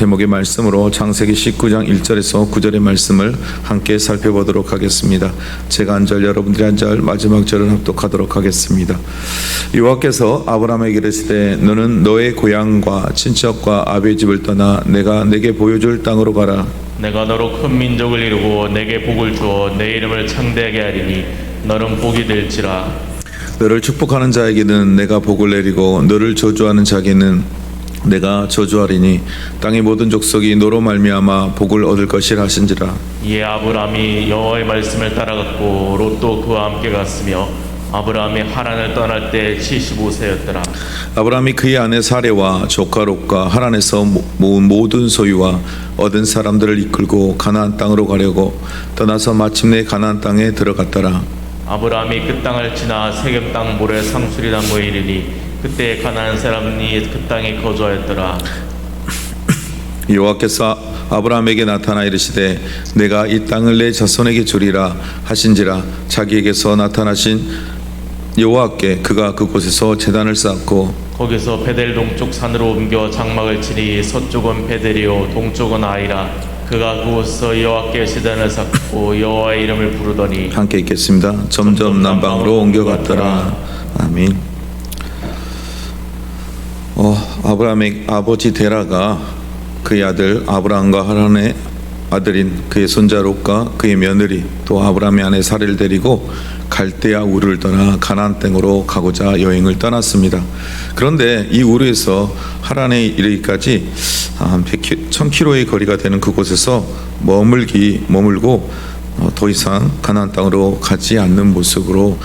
제목의 말씀으로 창세기 19장 1절에서 9절의 말씀을 함께 살펴보도록 하겠습니다. 제가 한 절, 여러분들이 한 절, 마지막 절을 합독하도록 하겠습니다. 여호와께서 아브라함에게 이르시되 너는 너의 고향과 친척과 아비의 집을 떠나 내가 내게 보여줄 땅으로 가라. 내가 너로 큰 민족을 이루고 내게 복을 주어 내 이름을 창대하게 하리니 너는 복이 될지라. 너를 축복하는 자에게는 내가 복을 내리고 너를 저주하는 자에게는 내가 저주하리니 땅의 모든 족속이 너로 말미암아 복을 얻을 것이라 하신지라. 이에 아브라함이 여호와의 말씀을 따라갔고 롯도 그와 함께 갔으며 아브라함이 하란을 떠날 때 75세였더라. 아브라함이 그의 아내 사레와 조카 롯과 하란에서 모은 모든 소유와 얻은 사람들을 이끌고 가나안 땅으로 가려고 떠나서 마침내 가나안 땅에 들어갔더라. 아브라함이 그 땅을 지나 세겜 땅 모래 상수리 나무에 이르니 그때 가나안 사람이 그 땅에 거주하였더라. 여호와께서 아브라함에게 나타나 이르시되 내가 이 땅을 내 자손에게 주리라 하신지라. 자기에게서 나타나신 여호와께 그가 그곳에서 제단을 쌓고 거기서 베델 동쪽 산으로 옮겨 장막을 치니 서쪽은 베델이요 동쪽은 아이라. 그가 그곳에서 여호와께 제단을 쌓고 여호와의 이름을 부르더니 함께 읽겠습니다. 점점 남방으로 옮겨갔더라. 아멘. 아브라함의 아버지 데라가 그의 아들 아브라함과 하란의 아들인 그의 손자 롯과 그의 며느리 또 아브라함의 아내 사레를 데리고 갈대아 우르를 떠나 가나안 땅으로 가고자 여행을 떠났습니다. 그런데 이 우르에서 하란에 이르기까지 한 1000km의 거리가 되는 그곳에서 머물고 더 이상 가나안 땅으로 가지 않는 모습으로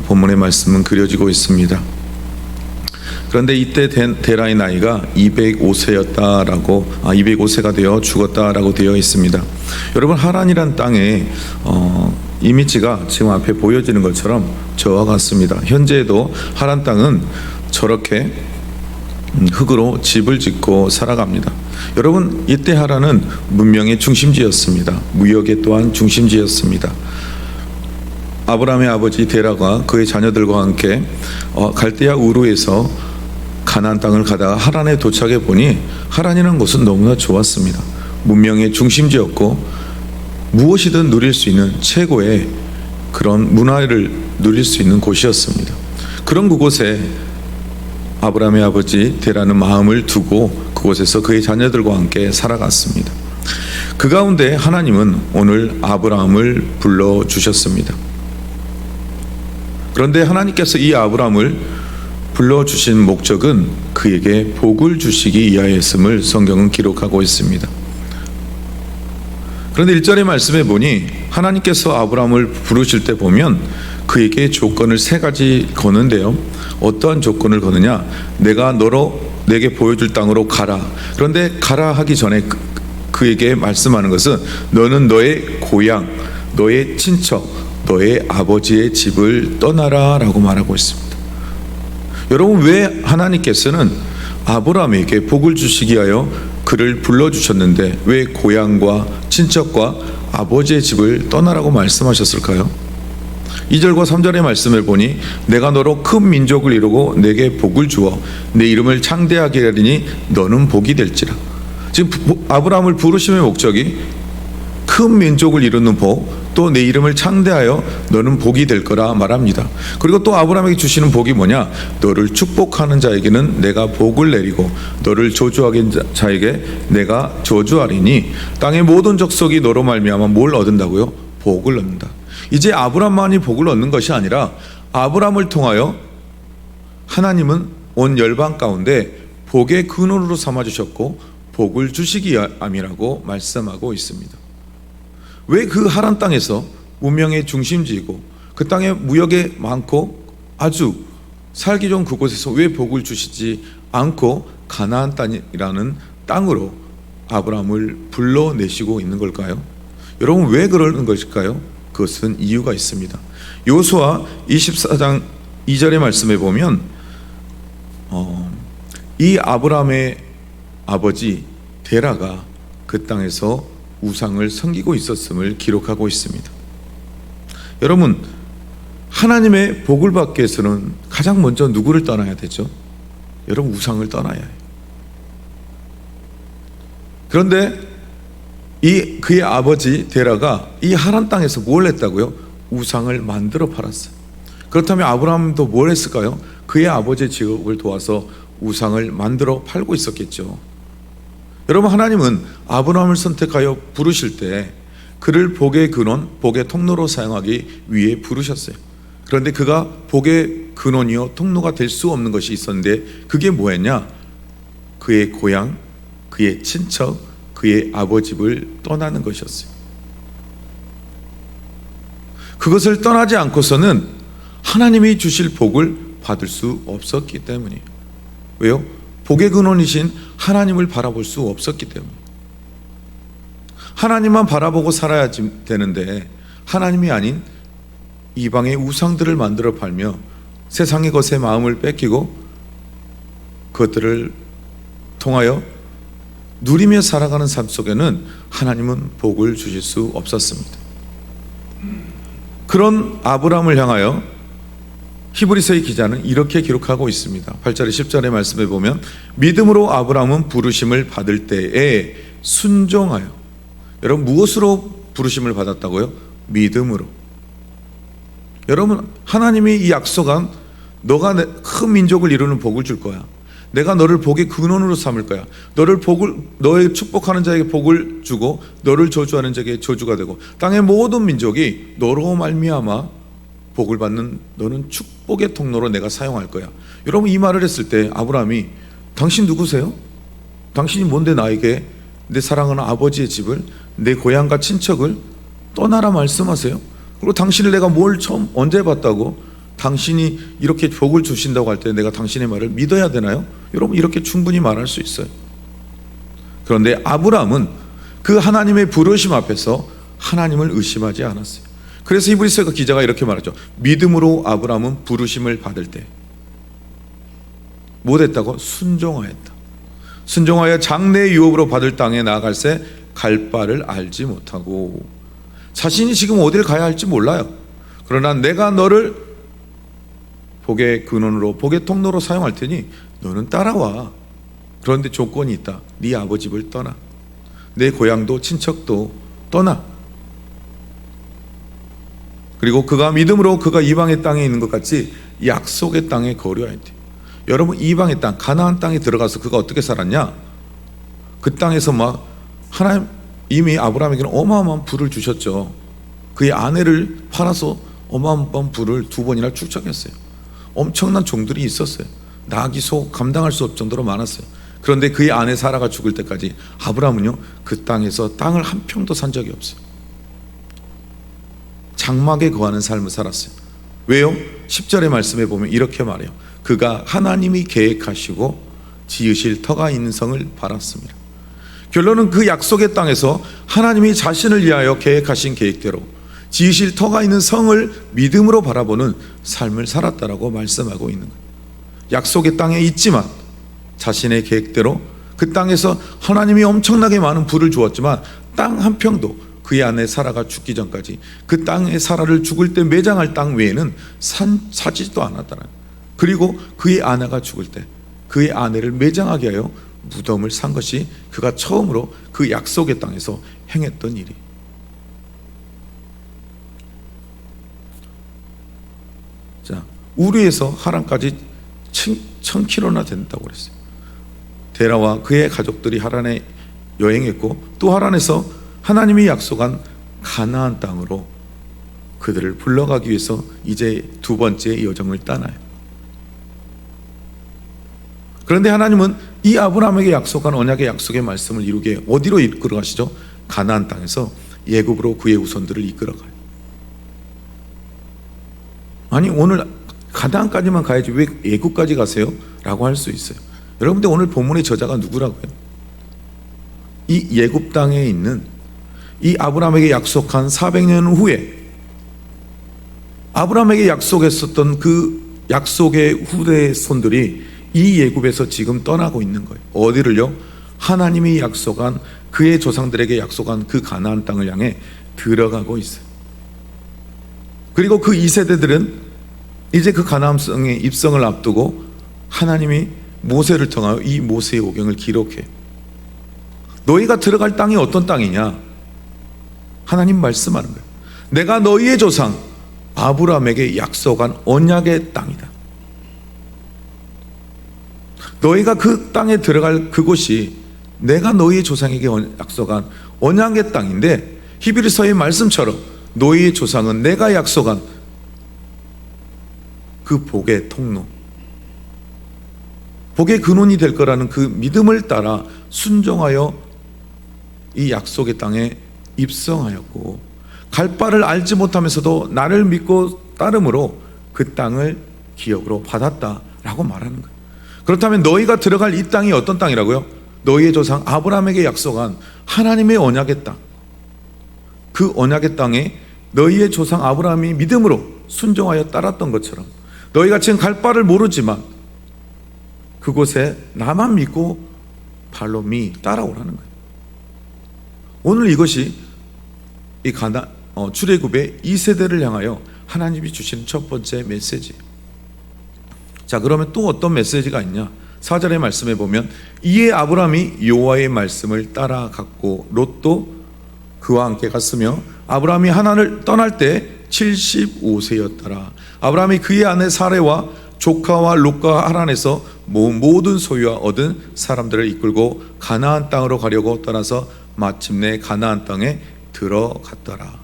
본문의 말씀은 그려지고 있습니다. 그런데 이때 데라의 나이가 205세가 되어 죽었다라고 되어 있습니다. 여러분, 하란이란 땅의 이미지가 지금 앞에 보여지는 것처럼 저와 같습니다. 현재에도 하란 땅은 저렇게 흙으로 집을 짓고 살아갑니다. 여러분, 이때 하란은 문명의 중심지였습니다. 무역의 또한 중심지였습니다. 아브라함의 아버지 데라가 그의 자녀들과 함께 갈대아 우르에서 가나안 땅을 가다가 하란에 도착해 보니 하란이라는 곳은 너무나 좋았습니다. 문명의 중심지였고 무엇이든 누릴 수 있는 최고의 그런 문화를 누릴 수 있는 곳이었습니다. 그런 그곳에 아브라함의 아버지 데라는 마음을 두고 그곳에서 그의 자녀들과 함께 살아갔습니다. 그 가운데 하나님은 오늘 아브라함을 불러주셨습니다. 그런데 하나님께서 이 아브라함을 불러주신 목적은 그에게 복을 주시기 위하였음을 성경은 기록하고 있습니다. 그런데 1절의 말씀에 보니 하나님께서 아브라함을 부르실 때 보면 그에게 조건을 3가지 거는데요. 어떠한 조건을 거느냐? 내가 너로 내게 보여줄 땅으로 가라. 그런데 가라 하기 전에 그에게 말씀하는 것은 너는 너의 고향, 너의 친척, 너의 아버지의 집을 떠나라 라고 말하고 있습니다. 여러분, 왜 하나님께서는 아브라함에게 복을 주시기 위하여 그를 불러주셨는데 왜 고향과 친척과 아버지의 집을 떠나라고 말씀하셨을까요? 2절과 3절의 말씀을 보니 내가 너로 큰 민족을 이루고 내게 복을 주어 내 이름을 창대하게 하리니 너는 복이 될지라. 지금 아브라함을 부르심의 목적이 큰 민족을 이루는 복, 또 내 이름을 창대하여 너는 복이 될 거라 말합니다. 그리고 또 아브라함에게 주시는 복이 뭐냐? 너를 축복하는 자에게는 내가 복을 내리고 너를 저주하는 자에게 내가 저주하리니 땅의 모든 족속이 너로 말미암아 뭘 얻는다고요? 복을 얻는다. 이제 아브라함만이 복을 얻는 것이 아니라 아브라함을 통하여 하나님은 온 열방 가운데 복의 근원으로 삼아주셨고 복을 주시기 위함이라고 말씀하고 있습니다. 왜 그 하란 땅에서 문명의 중심지이고 그 땅에 무역이 많고 아주 살기 좋은 그곳에서 왜 복을 주시지 않고 가나안 땅이라는 땅으로 아브라함을 불러내시고 있는 걸까요? 여러분, 왜 그러는 것일까요? 그것은 이유가 있습니다. 여호수아 24장 2절의 말씀에 보면 이 아브라함의 아버지 데라가 그 땅에서 우상을 섬기고 있었음을 기록하고 있습니다. 여러분, 하나님의 복을 받기 위해서는 가장 먼저 누구를 떠나야 되죠? 여러분, 우상을 떠나야 해요. 그런데 그의 아버지 데라가 이 하란 땅에서 뭘 했다고요? 우상을 만들어 팔았어요. 그렇다면 아브라함도 뭘 했을까요? 그의 아버지의 직업을 도와서 우상을 만들어 팔고 있었겠죠. 여러분, 하나님은 아브라함을 선택하여 부르실 때 그를 복의 근원, 복의 통로로 사용하기 위해 부르셨어요. 그런데 그가 복의 근원이요 통로가 될 수 없는 것이 있었는데 그게 뭐였냐? 그의 고향, 그의 친척, 그의 아버지 집을 떠나는 것이었어요. 그것을 떠나지 않고서는 하나님이 주실 복을 받을 수 없었기 때문이에요. 왜요? 복의 근원이신 하나님을 바라볼 수 없었기 때문에. 하나님만 바라보고 살아야 되는데 하나님이 아닌 이방의 우상들을 만들어 팔며 세상의 것에 마음을 뺏기고 그것들을 통하여 누리며 살아가는 삶 속에는 하나님은 복을 주실 수 없었습니다. 그런 아브라함을 향하여 히브리서의 기자는 이렇게 기록하고 있습니다. 8절에 10절의 말씀에 보면 믿음으로 아브라함은 부르심을 받을 때에 순종하여. 여러분, 무엇으로 부르심을 받았다고요? 믿음으로. 여러분, 하나님이 이 약속한 너가 큰 민족을 이루는 복을 줄 거야. 내가 너를 복의 근원으로 삼을 거야. 너의 축복하는 자에게 복을 주고 너를 저주하는 자에게 저주가 되고 땅의 모든 민족이 너로 말미암아 복을 받는 너는 축복의 통로로 내가 사용할 거야. 여러분, 이 말을 했을 때 아브라함이 당신 누구세요? 당신이 뭔데 나에게 내 사랑하는 아버지의 집을, 내 고향과 친척을 떠나라 말씀하세요? 그리고 당신을 내가 언제 봤다고 당신이 이렇게 복을 주신다고 할 때 내가 당신의 말을 믿어야 되나요? 여러분, 이렇게 충분히 말할 수 있어요. 그런데 아브라함은 그 하나님의 부르심 앞에서 하나님을 의심하지 않았어요. 그래서 히브리서 기자가 이렇게 말하죠. 믿음으로 아브라함은 부르심을 받을 때 못했다고? 순종하였다. 순종하여 장래의 유업으로 받을 땅에 나아갈새 갈 바를 알지 못하고, 자신이 지금 어딜 가야 할지 몰라요. 그러나 내가 너를 복의 근원으로, 복의 통로로 사용할 테니 너는 따라와. 그런데 조건이 있다. 네 아버지 집을 떠나. 내 고향도 친척도 떠나. 그리고 그가 믿음으로 그가 이방의 땅에 있는 것 같이 약속의 땅에 거류해야 돼. 여러분, 이방의 땅, 가나안 땅에 들어가서 그가 어떻게 살았냐? 그 땅에서 막 하나님 이미 아브라함에게는 어마어마한 부를 주셨죠. 그의 아내를 팔아서 어마어마한 부를 2번이나 축적했어요. 엄청난 종들이 있었어요. 나귀, 소 감당할 수 없을 정도로 많았어요. 그런데 그의 아내 사라가 죽을 때까지 아브라함은요 그 땅에서 땅을 한 평도 산 적이 없어요. 장막에 거하는 삶을 살았어요. 왜요? 10절의 말씀에 보면 이렇게 말해요. 그가 하나님이 계획하시고 지으실 터가 있는 성을 바랐습니다. 결론은 그 약속의 땅에서 하나님이 자신을 위하여 계획하신 계획대로 지으실 터가 있는 성을 믿음으로 바라보는 삶을 살았다라고 말씀하고 있는 거예요. 약속의 땅에 있지만 자신의 계획대로 그 땅에서 하나님이 엄청나게 많은 부를 주었지만 땅 한 평도 그의 아내 사라가 죽기 전까지 그 땅에 사라를 죽을 때 매장할 땅 외에는 사지도 않았다는 거예요. 그리고 그의 아내가 죽을 때 그의 아내를 매장하게 하여 무덤을 산 것이 그가 처음으로 그 약속의 땅에서 행했던 일이. 자, 우르에서 하란까지 1000km나 된다고 그랬어요. 데라와 그의 가족들이 하란에 여행했고 또 하란에서 하나님이 약속한 가나안 땅으로 그들을 불러가기 위해서 이제 2번째 여정을 떠나요. 그런데 하나님은 이 아브라함에게 약속한 언약의 약속의 말씀을 이루게 어디로 이끌어 가시죠? 가나안 땅에서 예굽으로 그의 후손들을 이끌어가요. 아니, 오늘 가나안까지만 가야지 왜 예굽까지 가세요? 라고 할 수 있어요. 여러분들, 오늘 본문의 저자가 누구라고요? 이 예굽 땅에 있는 이 아브라함에게 약속한 400년 후에 아브라함에게 약속했었던 그 약속의 후대 손들이 이 예굽에서 지금 떠나고 있는 거예요. 어디를요? 하나님이 약속한 그의 조상들에게 약속한 그 가나안 땅을 향해 들어가고 있어요. 그리고 그 2세대들은 이제 그 가나안 땅의 입성을 앞두고 하나님이 모세를 통하여 이 모세의 오경을 기록해 너희가 들어갈 땅이 어떤 땅이냐? 하나님 말씀하는 거예요. 내가 너희의 조상 아브라함에게 약속한 언약의 땅이다. 너희가 그 땅에 들어갈 그곳이 내가 너희의 조상에게 약속한 언약의 땅인데, 히브리서의 말씀처럼 너희의 조상은 내가 약속한 그 복의 통로, 복의 근원이 될 거라는 그 믿음을 따라 순종하여 이 약속의 땅에 입성하였고, 갈 바를 알지 못하면서도 나를 믿고 따름으로 그 땅을 기업으로 받았다라고 말하는 거예요. 그렇다면 너희가 들어갈 이 땅이 어떤 땅이라고요? 너희의 조상 아브라함에게 약속한 하나님의 언약의 땅. 그 언약의 땅에 너희의 조상 아브라함이 믿음으로 순종하여 따랐던 것처럼, 너희가 지금 갈 바를 모르지만 그곳에 나만 믿고 발로 따라오라는 거예요. 오늘 이것이 이 출애굽의 2세대를 향하여 하나님이 주시는 첫 번째 메시지. 자, 그러면 또 어떤 메시지가 있냐? 4절의 말씀에 보면, 이에 아브라함이 여호와의 말씀을 따라갔고 롯도 그와 함께 갔으며 아브라함이 하란을 떠날 때 75세였더라. 아브라함이 그의 아내 사레와 조카와 롯과 하란에서 모은 모든 소유와 얻은 사람들을 이끌고 가나안 땅으로 가려고 떠나서 마침내 가나안 땅에 들어갔더라.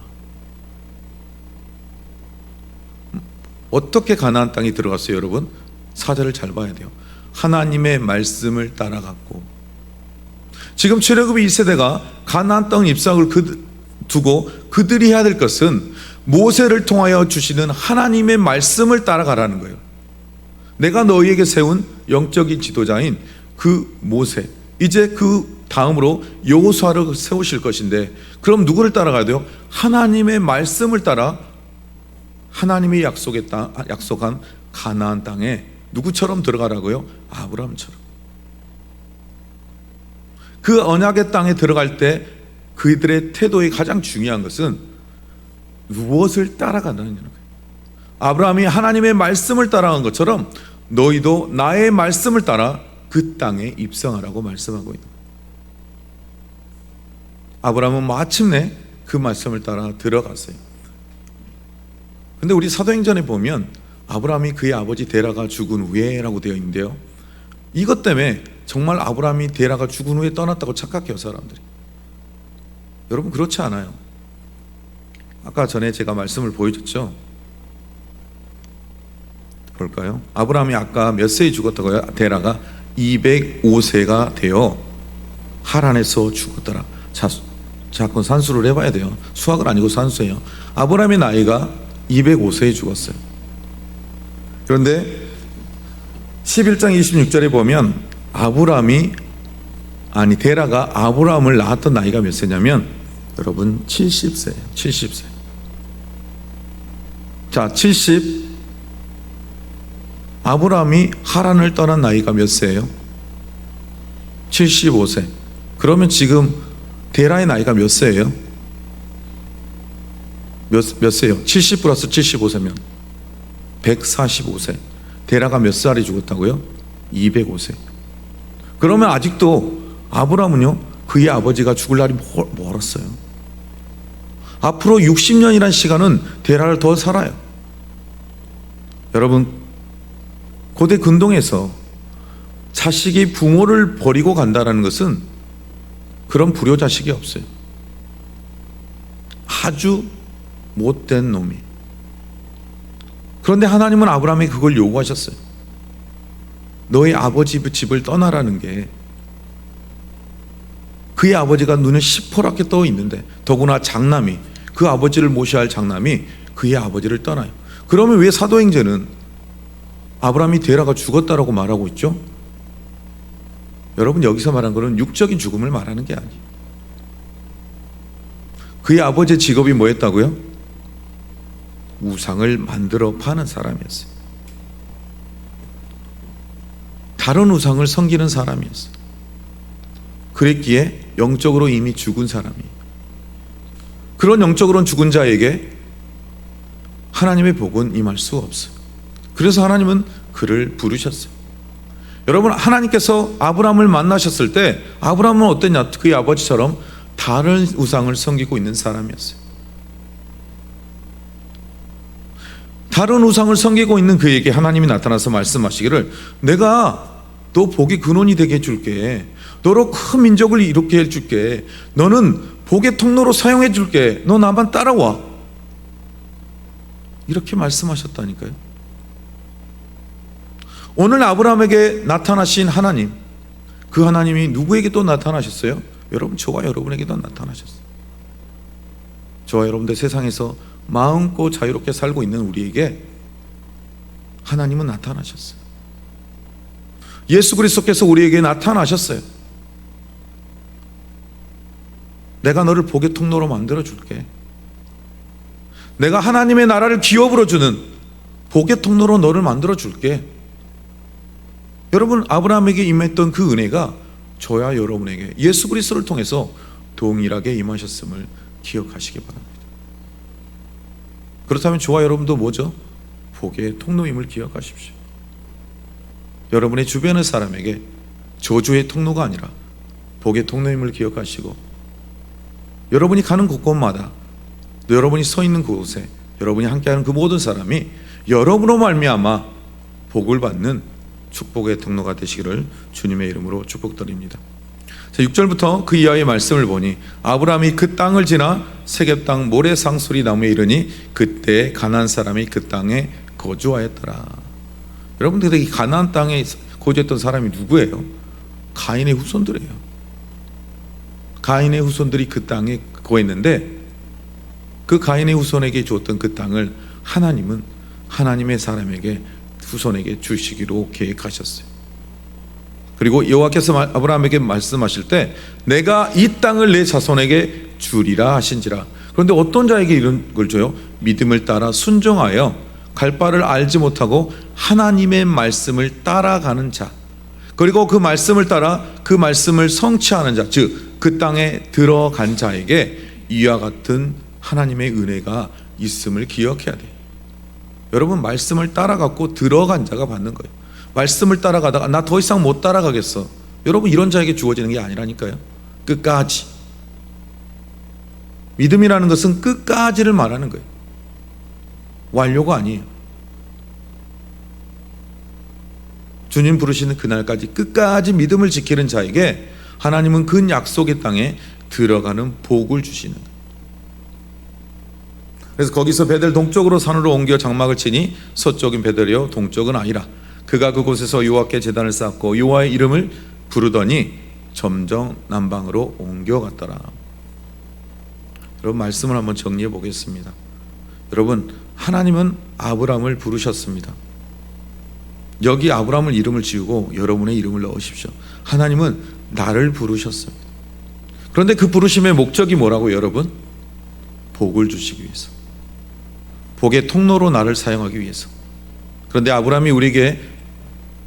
어떻게 가나안 땅에 들어갔어요, 여러분? 4절을 잘 봐야 돼요. 하나님의 말씀을 따라갔고, 지금 출애굽의 2세대가 가나안 땅 입성을 두고 그들이 해야 될 것은 모세를 통하여 주시는 하나님의 말씀을 따라가라는 거예요. 내가 너희에게 세운 영적인 지도자인 그 모세, 이제 그 다음으로 여호수아를 세우실 것인데, 그럼 누구를 따라가야 돼요? 하나님의 말씀을 따라 하나님이 약속한 가나안 땅에 누구처럼 들어가라고요? 아브라함처럼. 그 언약의 땅에 들어갈 때 그들의 태도의 가장 중요한 것은 무엇을 따라가느냐는 거예요. 아브라함이 하나님의 말씀을 따라간 것처럼 너희도 나의 말씀을 따라 그 땅에 입성하라고 말씀하고 있는 거예요. 아브라함은 마침내 그 말씀을 따라 들어갔어요. 근데 우리 사도행전에 보면 아브라함이 그의 아버지 데라가 죽은 후에라고 되어 있는데요, 이것 때문에 정말 아브라함이 데라가 죽은 후에 떠났다고 착각해요, 사람들이. 여러분, 그렇지 않아요. 아까 전에 제가 말씀을 보여줬죠. 볼까요? 아브라함이 아까 몇 세에 죽었다고요? 데라가 205세가 되어 하란에서 죽었더라. 자꾸 산수를 해봐야 돼요. 수학은 아니고 산수예요. 아브라함의 나이가 205세에 죽었어요. 그런데 11장 26절에 보면 데라가 아브라함을 낳았던 나이가 몇 세냐면, 여러분 70세예요. 70세. 자, 70. 아브라함이 하란을 떠난 나이가 몇 세예요? 75세. 그러면 지금 데라의 나이가 몇 세예요? 몇 세요? 70 플러스 75세면 145세. 데라가 몇 살에 죽었다고요? 205세. 그러면 아직도 아브라함은요, 그의 아버지가 죽을 날이 멀었어요. 앞으로 60년이라는 시간은 데라를 더 살아요. 여러분, 고대 근동에서 자식이 부모를 버리고 간다는 것은 그런 불효자식이 없어요. 아주 못된 놈이. 그런데 하나님은 아브라함에게 그걸 요구하셨어요. 너의 아버지 집을 떠나라는 게, 그의 아버지가 눈에 시퍼렇게 떠 있는데, 더구나 장남이, 그 아버지를 모셔야 할 장남이 그의 아버지를 떠나요. 그러면 왜 사도행전은 아브라함이 데라가 죽었다라고 말하고 있죠? 여러분, 여기서 말한 것은 육적인 죽음을 말하는 게 아니에요. 그의 아버지의 직업이 뭐였다고요? 우상을 만들어 파는 사람이었어요. 다른 우상을 섬기는 사람이었어요. 그랬기에 영적으로 이미 죽은 사람이에요. 그런 영적으로는 죽은 자에게 하나님의 복은 임할 수가 없어요. 그래서 하나님은 그를 부르셨어요. 여러분, 하나님께서 아브라함을 만나셨을 때 아브라함은 어땠냐? 그의 아버지처럼 다른 우상을 섬기고 있는 사람이었어요. 다른 우상을 섬기고 있는 그에게 하나님이 나타나서 말씀하시기를, 내가 너 복의 근원이 되게 해줄게. 너로 큰 민족을 이롭게 해줄게. 너는 복의 통로로 사용해 줄게. 너 나만 따라와. 이렇게 말씀하셨다니까요. 오늘 아브라함에게 나타나신 하나님, 그 하나님이 누구에게도 나타나셨어요? 여러분, 저와 여러분에게도 나타나셨어요. 저와 여러분들 세상에서 마음껏 자유롭게 살고 있는 우리에게 하나님은 나타나셨어요. 예수 그리스도께서 우리에게 나타나셨어요. 내가 너를 복의 통로로 만들어 줄게. 내가 하나님의 나라를 기업으로 주는 복의 통로로 너를 만들어 줄게. 여러분, 아브라함에게 임했던 그 은혜가 저와 여러분에게 예수 그리스도를 통해서 동일하게 임하셨음을 기억하시기 바랍니다. 그렇다면 저와 여러분도 뭐죠? 복의 통로임을 기억하십시오. 여러분의 주변의 사람에게 저주의 통로가 아니라 복의 통로임을 기억하시고, 여러분이 가는 곳곳마다, 여러분이 서 있는 그곳에, 여러분이 함께하는 그 모든 사람이 여러분으로 말미암아 복을 받는 축복의 통로가 되시기를 주님의 이름으로 축복드립니다. 6절부터 그 이하의 말씀을 보니, 아브라함이 그 땅을 지나 세겜 땅 모래 상수리 나무에 이르니 그때 가나안 사람이 그 땅에 거주하였더라. 여러분들이 가나안 땅에 거주했던 사람이 누구예요? 가인의 후손들이에요. 가인의 후손들이 그 땅에 거했는데, 그 가인의 후손에게 주었던 그 땅을 하나님은 하나님의 사람에게, 후손에게 주시기로 계획하셨어요. 그리고 여호와께서 아브라함에게 말씀하실 때 내가 이 땅을 내 자손에게 주리라 하신지라. 그런데 어떤 자에게 이런 걸 줘요? 믿음을 따라 순종하여 갈 바를 알지 못하고 하나님의 말씀을 따라가는 자, 그리고 그 말씀을 따라 그 말씀을 성취하는 자, 즉 그 땅에 들어간 자에게 이와 같은 하나님의 은혜가 있음을 기억해야 돼요. 여러분, 말씀을 따라갔고 들어간 자가 받는 거예요. 말씀을 따라가다가 나 더 이상 못 따라가겠어, 여러분, 이런 자에게 주어지는 게 아니라니까요. 끝까지. 믿음이라는 것은 끝까지를 말하는 거예요. 완료가 아니에요. 주님 부르시는 그날까지 끝까지 믿음을 지키는 자에게 하나님은 그 약속의 땅에 들어가는 복을 주시는 거예요. 그래서 거기서 베델 동쪽으로 산으로 옮겨 장막을 치니 서쪽은 베델이요 동쪽은 아이라. 그가 그곳에서 여호와께 제단을 쌓고 여호와의 이름을 부르더니 점점 남방으로 옮겨갔더라. 여러분, 말씀을 한번 정리해 보겠습니다. 여러분, 하나님은 아브라함을 부르셨습니다. 여기 아브라함을 이름을 지우고 여러분의 이름을 넣으십시오. 하나님은 나를 부르셨습니다. 그런데 그 부르심의 목적이 뭐라고, 여러분? 복을 주시기 위해서, 복의 통로로 나를 사용하기 위해서. 그런데 아브라함이 우리에게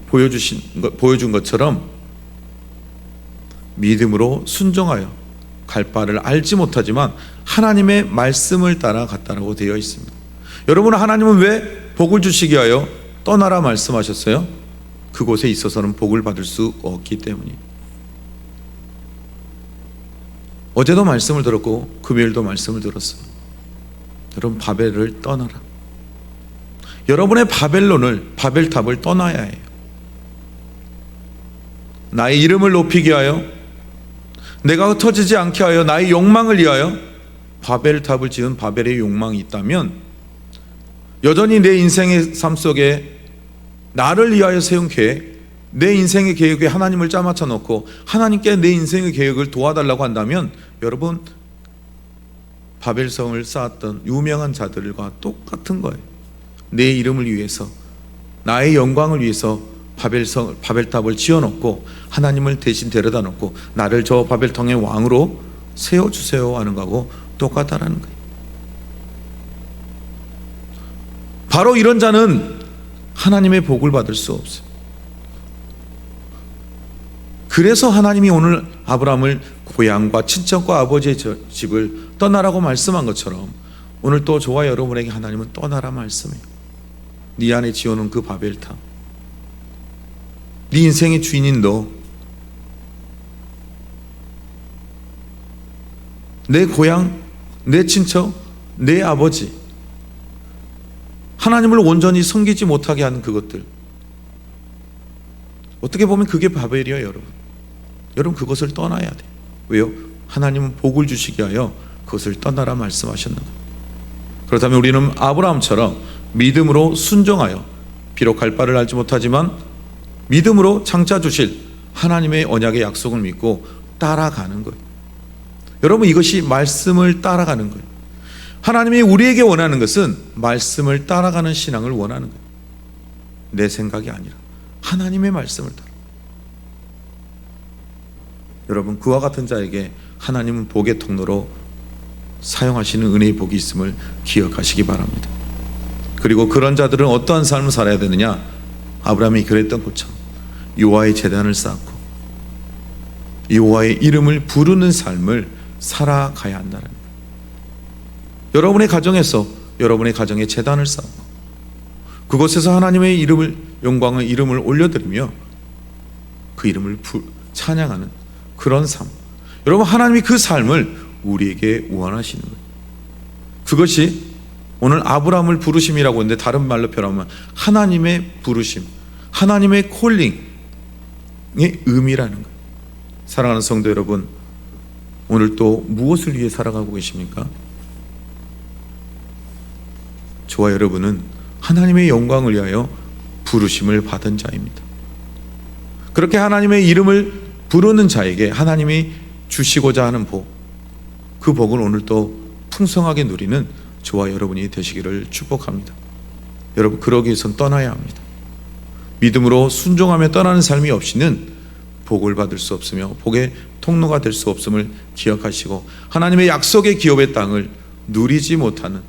보여준 것처럼 믿음으로 순종하여 갈 바를 알지 못하지만 하나님의 말씀을 따라 갔다라고 되어 있습니다. 여러분, 하나님은 왜 복을 주시기 위하여 떠나라 말씀하셨어요? 그곳에 있어서는 복을 받을 수 없기 때문이에요. 어제도 말씀을 들었고 금요일도 말씀을 들었어요. 여러분, 바벨을 떠나라. 여러분의 바벨탑을 떠나야 해요. 나의 이름을 높이게 하여, 내가 흩어지지 않게 하여, 나의 욕망을 위하여 바벨탑을 지은 바벨의 욕망이 있다면, 여전히 내 인생의 삶 속에 나를 위하여 세운 계획, 내 인생의 계획에 하나님을 짜맞춰 놓고 하나님께 내 인생의 계획을 도와달라고 한다면, 여러분, 바벨성을 쌓았던 유명한 자들과 똑같은 거예요. 내 이름을 위해서, 나의 영광을 위해서 바벨탑을 지어놓고 하나님을 대신 데려다 놓고 나를 저 바벨탑의 왕으로 세워주세요 하는 거하고 똑같다라는 거예요. 바로 이런 자는 하나님의 복을 받을 수 없어요. 그래서 하나님이 오늘 아브라함을 고향과 친척과 아버지의 집을 떠나라고 말씀한 것처럼, 오늘 또 저와 여러분에게 하나님은 떠나라 말씀해요. 네 안에 지어놓은 그 바벨탑, 네 인생의 주인인 너, 내 고향, 내 친척, 내 아버지, 하나님을 온전히 섬기지 못하게 하는 그것들, 어떻게 보면 그게 바벨이에요, 여러분. 여러분 그것을 떠나야 돼요. 왜요? 하나님은 복을 주시기 위하여 그것을 떠나라 말씀하셨는 거예요. 그렇다면 우리는 아브라함처럼 믿음으로 순종하여, 비록 갈 바를 알지 못하지만 믿음으로 장차 주실 하나님의 언약의 약속을 믿고 따라가는 거예요. 여러분 이것이 말씀을 따라가는 거예요. 하나님이 우리에게 원하는 것은 말씀을 따라가는 신앙을 원하는 거예요. 내 생각이 아니라 하나님의 말씀을 따라. 여러분 그와 같은 자에게 하나님은 복의 통로로 사용하시는 은혜의 복이 있음을 기억하시기 바랍니다. 그리고 그런 자들은 어떠한 삶을 살아야 되느냐? 아브라함이 그랬던 것처럼 여호와의 제단을 쌓고 여호와의 이름을 부르는 삶을 살아가야 한다는 거예요. 여러분의 가정에서 여러분의 가정에 제단을 쌓고 그곳에서 하나님의 이름을, 영광의 이름을 올려드리며 그 이름을 찬양하는 그런 삶, 여러분 하나님이 그 삶을 우리에게 원하시는 거예요. 그것이 오늘 아브라함을 부르심이라고 했는데 다른 말로 표현하면 하나님의 부르심, 하나님의 콜링의 의미라는 거예요. 사랑하는 성도 여러분, 오늘 또 무엇을 위해 살아가고 계십니까? 저와 여러분은 하나님의 영광을 위하여 부르심을 받은 자입니다. 그렇게 하나님의 이름을 부르는 자에게 하나님이 주시고자 하는 복, 그 복을 오늘 또 풍성하게 누리는 저와 여러분이 되시기를 축복합니다. 여러분 그러기 위해서는 떠나야 합니다. 믿음으로 순종하며 떠나는 삶이 없이는 복을 받을 수 없으며 복의 통로가 될 수 없음을 기억하시고 하나님의 약속의 기업의 땅을 누리지 못하는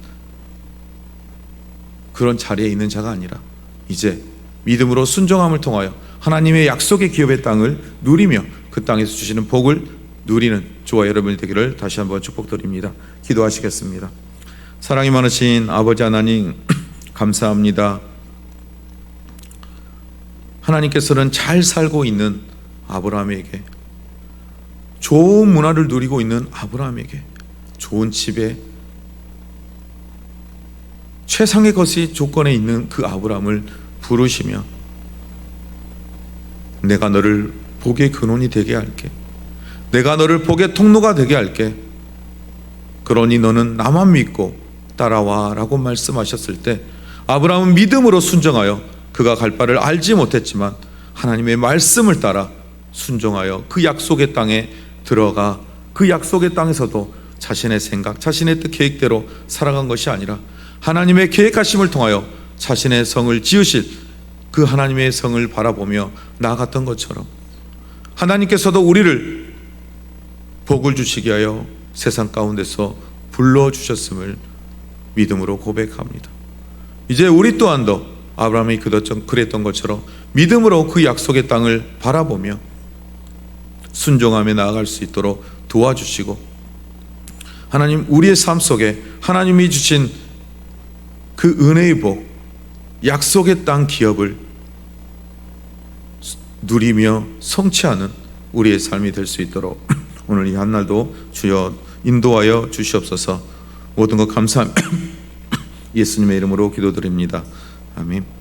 그런 자리에 있는 자가 아니라 이제 믿음으로 순종함을 통하여 하나님의 약속의 기업의 땅을 누리며 그 땅에서 주시는 복을 누리는 저와 여러분이 되기를 다시 한번 축복드립니다. 기도하시겠습니다. 사랑이 많으신 아버지 하나님 감사합니다. 하나님께서는 잘 살고 있는 아브라함에게, 좋은 문화를 누리고 있는 아브라함에게, 좋은 집에 최상의 것이 조건에 있는 그 아브라함을 부르시며 내가 너를 복의 근원이 되게 할게, 내가 너를 복의 통로가 되게 할게, 그러니 너는 나만 믿고 따라와 라고 말씀하셨을 때 아브라함은 믿음으로 순종하여 그가 갈 바를 알지 못했지만 하나님의 말씀을 따라 순종하여 그 약속의 땅에 들어가 그 약속의 땅에서도 자신의 생각, 자신의 뜻, 계획대로 살아간 것이 아니라 하나님의 계획하심을 통하여 자신의 성을 지으실 그 하나님의 성을 바라보며 나아갔던 것처럼 하나님께서도 우리를 복을 주시기 위하여 세상 가운데서 불러주셨음을 믿음으로 고백합니다. 이제 우리 또한도 아브라함이 그랬던 것처럼 믿음으로 그 약속의 땅을 바라보며 순종하며 나아갈 수 있도록 도와주시고 하나님 우리의 삶 속에 하나님이 주신 그 은혜의 복, 약속의 땅 기업을 누리며 성취하는 우리의 삶이 될 수 있도록 오늘 이 한날도 주여 인도하여 주시옵소서. 모든 것 감사합니다. 예수님의 이름으로 기도드립니다. 아멘.